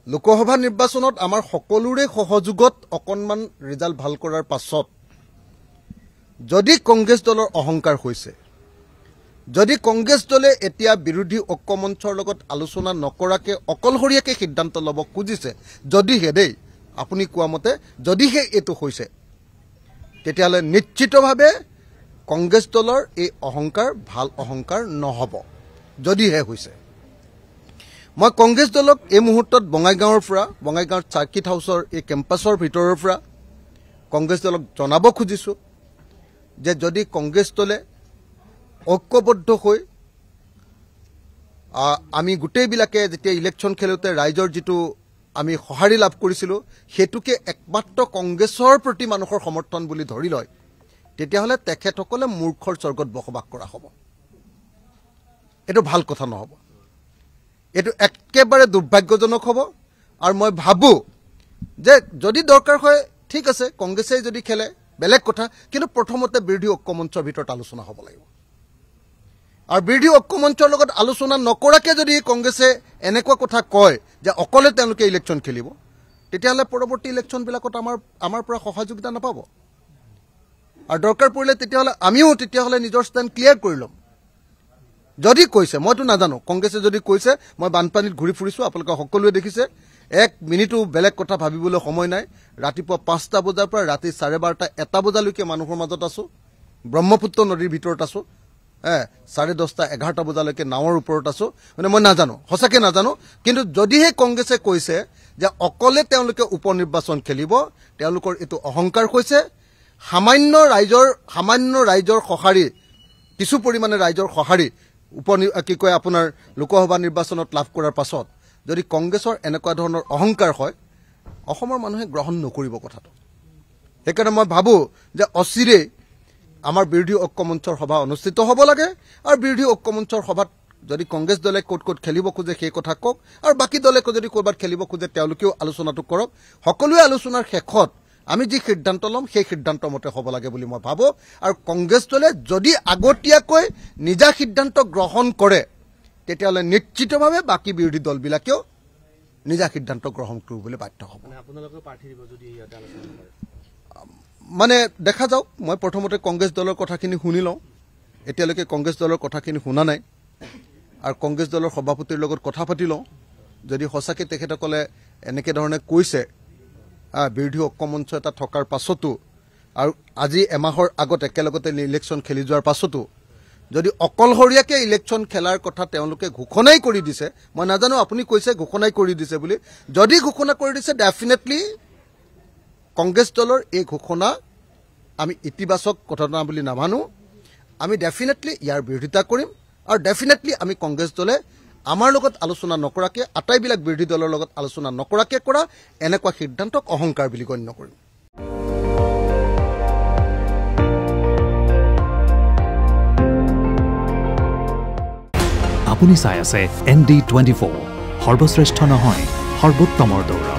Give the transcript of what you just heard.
লোকসভা নিৰ্বাচনত আমাৰ সকলোৰে সহযোগত অকণমান ৰিজাল্ট ভাল কৰাৰ পাছত যদি কংগ্ৰেছ দলৰ অহংকাৰ হৈছে, যদি কংগ্ৰেছ দলে এতিয়া বিৰোধী ঐক্যমঞ্চৰ লগত আলোচনা নকৰাকে অকলশৰীয়াকে সিদ্ধান্ত ল'ব খুজিছে, যদিহে দেই আপুনি কোৱা মতে যদিহে এইটো হৈছে, তেতিয়াহ'লে নিশ্চিতভাৱে কংগ্ৰেছ দলৰ এই অহংকাৰ ভাল অহংকাৰ নহ'ব। যদিহে হৈছে, মই কংগ্ৰেছ দলক এই মুহূৰ্তত বঙাইগাঁৱৰ পৰা, বঙাইগাঁৱৰ চাৰ্কিট হাউচৰ এই কেম্পাছৰ ভিতৰৰ পৰা কংগ্ৰেছ দলক জনাব খুজিছোঁ যে যদি কংগ্ৰেছ দলে ঐক্যবদ্ধ হৈ আমি গোটেইবিলাকে যেতিয়া ইলেকশ্যন খেলোঁতে ৰাইজৰ যিটো আমি সঁহাৰি লাভ কৰিছিলোঁ সেইটোকে একমাত্ৰ কংগ্ৰেছৰ প্ৰতি মানুহৰ সমৰ্থন বুলি ধৰি লয়, তেতিয়াহ'লে তেখেতসকলে মূৰ্খৰ স্বৰ্গত বসবাস কৰা হ'ব। এইটো ভাল কথা নহ'ব, এইটো একেবাৰে দুৰ্ভাগ্যজনক হ'ব। আৰু মই ভাবোঁ যে যদি দৰকাৰ হয় ঠিক আছে, কংগ্ৰেছে যদি খেলে বেলেগ কথা, কিন্তু প্ৰথমতে বিৰোধী ঐক্যমঞ্চৰ ভিতৰত আলোচনা হ'ব লাগিব। আৰু বিৰোধী ঐক্যমঞ্চৰ লগত আলোচনা নকৰাকৈ যদি কংগ্ৰেছে এনেকুৱা কথা কয় যে অকলে তেওঁলোকে ইলেকশ্যন খেলিব, তেতিয়াহ'লে পৰৱৰ্তী ইলেকশ্যনবিলাকত আমাৰ পৰা সহযোগিতা নাপাব। আৰু দৰকাৰ পৰিলে তেতিয়াহ'লে নিজৰ ষ্টেণ্ড ক্লিয়াৰ কৰি ল'ম। যদি কৈছে, মইতো নাজানো, কংগ্ৰেছে যদি কৈছে, মই বানপানীত ঘূৰি ফুৰিছোঁ, আপোনালোকে সকলোৱে দেখিছে, এক মিনিটো বেলেগ কথা ভাবিবলৈ সময় নাই। ৰাতিপুৱা 5টা বজাৰ পৰা ৰাতি 12:30, 1টা বজালৈকে মানুহৰ মাজত আছোঁ, ব্ৰহ্মপুত্ৰ নদীৰ ভিতৰত আছোঁ, 10:30, 11টা বজালৈকে নাৱৰ ওপৰত আছোঁ। মানে মই নাজানো, সঁচাকৈ নাজানো। কিন্তু যদিহে কংগ্ৰেছে কৈছে যে অকলে তেওঁলোকে উপ নিৰ্বাচন খেলিব, তেওঁলোকৰ এইটো অহংকাৰ হৈছে। সামান্য ৰাইজৰ সঁহাৰি, কিছু পৰিমাণে ৰাইজৰ সঁহাৰি আপোনাৰ লোকসভা নিৰ্বাচনত লাভ কৰাৰ পাছত যদি কংগ্ৰেছৰ এনেকুৱা ধৰণৰ অহংকাৰ হয়, অসমৰ মানুহে গ্ৰহণ নকৰিব কথাটো। সেইকাৰণে মই ভাবোঁ যে অচিৰেই আমাৰ বিৰোধী ঐক্যমঞ্চৰ সভা অনুষ্ঠিত হ'ব লাগে। আৰু বিৰোধী ঐক্যমঞ্চৰ সভাত যদি কংগ্ৰেছ দলে ক'ত খেলিব খোজে সেই কথা কওক, আৰু বাকী দলে যদি ক'ৰবাত খেলিব খোজে তেওঁলোকেও আলোচনাটো কৰক। সকলোৱে আলোচনাৰ শেষত আমি যি সিদ্ধান্ত ল'ম সেই সিদ্ধান্ত মতে হ'ব লাগে বুলি মই ভাবোঁ। আৰু কংগ্ৰেছ দলে যদি আগতীয়াকৈ নিজা সিদ্ধান্ত গ্ৰহণ কৰে, তেতিয়াহ'লে নিশ্চিতভাৱে বাকী বিৰোধী দলবিলাকেও নিজা সিদ্ধান্ত গ্ৰহণ কৰিবলৈ বাধ্য হ'ব। মানে দেখা যাওক, মই প্ৰথমতে কংগ্ৰেছ দলৰ কথাখিনি শুনি লওঁ। এতিয়ালৈকে কংগ্ৰেছ দলৰ কথাখিনি শুনা নাই, আৰু কংগ্ৰেছ দলৰ সভাপতিৰ লগত কথা পাতি লওঁ। যদি সঁচাকৈ তেখেতসকলে এনেকৈ ধৰণে কৈছে বিৰোধী ঐক্যমঞ্চ এটা থকাৰ পাছতো, আৰু আজি এমাহৰ আগত একেলগতে ইলেকশ্যন খেলি যোৱাৰ পাছতো যদি অকলশৰীয়াকৈ ইলেকশ্যন খেলাৰ কথা তেওঁলোকে ঘোষণাই কৰি দিছে, মই নাজানো আপুনি কৈছে ঘোষণাই কৰি দিছে বুলি, যদি ঘোষণা কৰি দিছে ডেফিনেটলি কংগ্ৰেছ দলৰ এই ঘোষণা আমি ইতিবাচক ঘটনা বুলি নামানো। আমি ডেফিনেটলি ইয়াৰ বিৰোধিতা কৰিম, আৰু ডেফিনেটলি আমি কংগ্ৰেছ দলে আমাৰ লগত আলোচনা নকৰাকৈ, আটাইবিলাক বিৰোধী দলৰ লগত আলোচনা নকৰাকৈ কৰা এনেকুৱা সিদ্ধান্তক অহংকাৰ বুলি গণ্য কৰিম। আপুনি চাই আছে ND24, সৰ্বশ্ৰেষ্ঠ নহয়, সৰ্বোত্তমৰ দৌৰা।